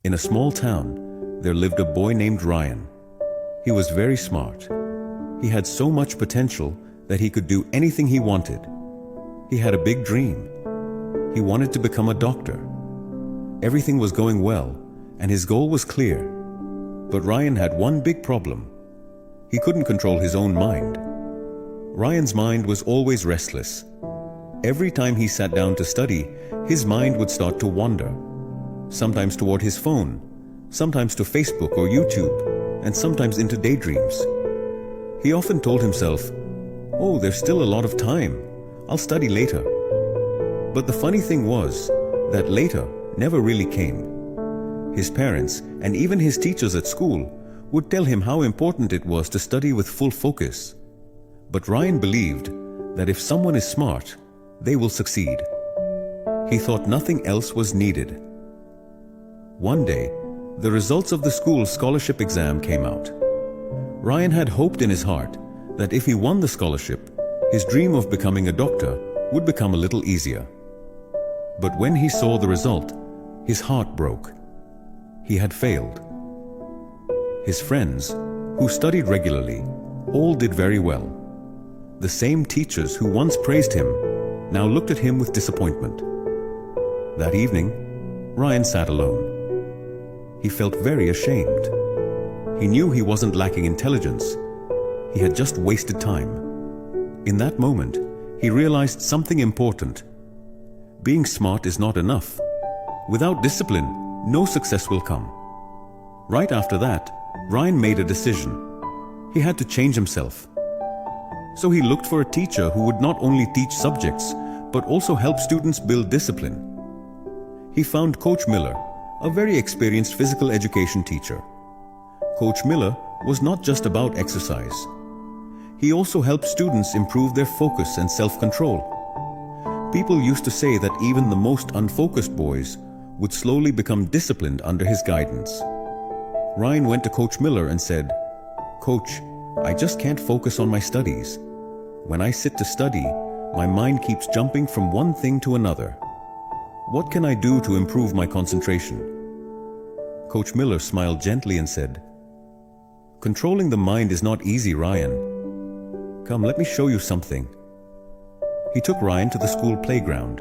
In a small town, there lived a boy named Ryan. He was very smart. He had so much potential that he could do anything he wanted. He had a big dream. He wanted to become a doctor. Everything was going well, and his goal was clear. But Ryan had one big problem. He couldn't control his own mind. Ryan's mind was always restless. Every time he sat down to study, his mind would start to wander. Sometimes toward his phone, sometimes to Facebook or YouTube, and sometimes into daydreams. He often told himself, "Oh, there's still a lot of time. I'll study later." But the funny thing was that later never really came. His parents and even his teachers at school would tell him how important it was to study with full focus. But Ryan believed that if someone is smart, they will succeed. He thought nothing else was needed. One day, the results of the school scholarship exam came out. Ryan had hoped in his heart that if he won the scholarship, his dream of becoming a doctor would become a little easier. But when he saw the result, his heart broke. He had failed. His friends, who studied regularly, all did very well. The same teachers who once praised him now looked at him with disappointment. That evening, Ryan sat alone. He felt very ashamed. He knew he wasn't lacking intelligence. He had just wasted time. In that moment, he realized something important. Being smart is not enough. Without discipline, no success will come. Right after that, Ryan made a decision. He had to change himself. So he looked for a teacher who would not only teach subjects, but also help students build discipline. He found Coach Miller, a very experienced physical education teacher. Coach Miller was not just about exercise. He also helped students improve their focus and self-control. People used to say that even the most unfocused boys would slowly become disciplined under his guidance. Ryan went to Coach Miller and said, "Coach, I just can't focus on my studies. When I sit to study, my mind keeps jumping from one thing to another. What can I do to improve my concentration?" Coach Miller smiled gently and said, "Controlling the mind is not easy, Ryan. Come, let me show you something." He took Ryan to the school playground.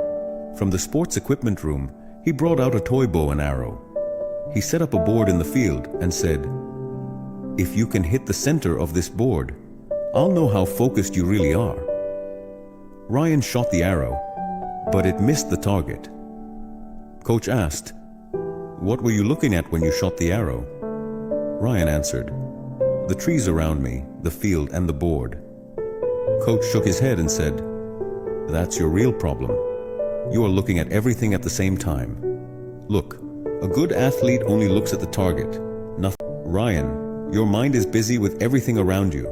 From the sports equipment room, he brought out a toy bow and arrow. He set up a board in the field and said, "If you can hit the center of this board, I'll know how focused you really are." Ryan shot the arrow, but it missed the target. Coach asked, "What were you looking at when you shot the arrow?" Ryan answered, "The trees around me, the field, and the board." Coach shook his head and said, "That's your real problem. You are looking at everything at the same time. Look, a good athlete only looks at the target, nothing. Ryan, your mind is busy with everything around you.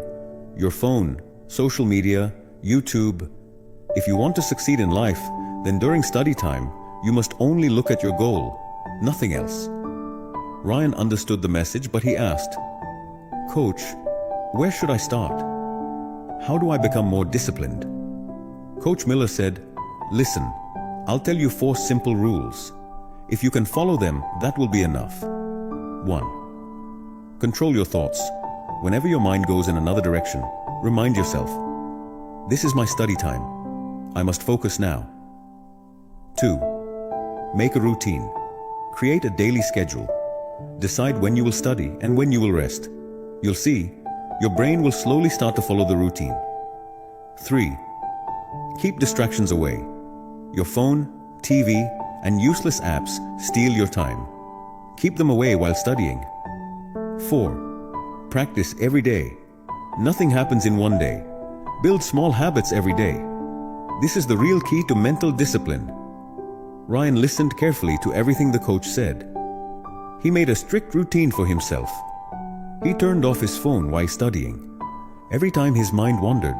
Your phone, social media, YouTube. If you want to succeed in life, then during study time, you must only look at your goal, nothing else." Ryan understood the message, but he asked, "Coach, where should I start? How do I become more disciplined?" Coach Miller said, "Listen, I'll tell you 4 simple rules. If you can follow them, that will be enough. 1. Control your thoughts. Whenever your mind goes in another direction, remind yourself, 'This is my study time. I must focus now.' 2. Make a routine. Create a daily schedule. Decide when you will study and when you will rest. You'll see, your brain will slowly start to follow the routine. 3. Keep distractions away. Your phone, TV, and useless apps steal your time. Keep them away while studying. 4. Practice every day. Nothing happens in one day. Build small habits every day. This is the real key to mental discipline." Ryan listened carefully to everything the coach said. He made a strict routine for himself. He turned off his phone while studying. Every time his mind wandered,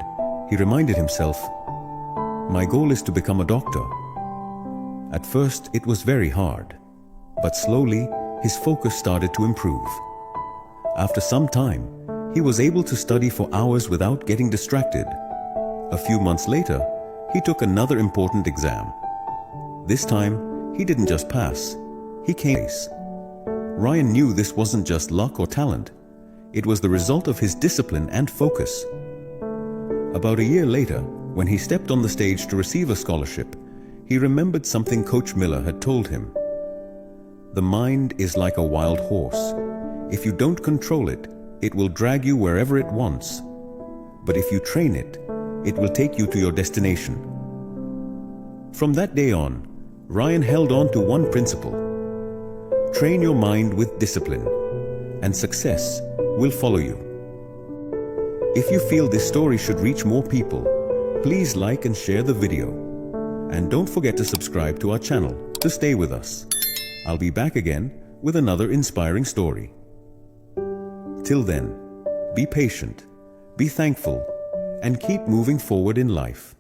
he reminded himself, "My goal is to become a doctor." At first, it was very hard, but slowly, his focus started to improve. After some time, he was able to study for hours without getting distracted. A few months later, he took another important exam. This time, he didn't just pass, he came ace. Ryan knew this wasn't just luck or talent. It was the result of his discipline and focus. About a year later, when he stepped on the stage to receive a scholarship, he remembered something Coach Miller had told him. The mind is like a wild horse. If you don't control it, it will drag you wherever it wants. But if you train it, it will take you to your destination. From that day on, Ryan held on to one principle. Train your mind with discipline, and success will follow you. If you feel this story should reach more people, please like and share the video. And don't forget to subscribe to our channel to stay with us. I'll be back again with another inspiring story. Till then, be patient, be thankful, and keep moving forward in life.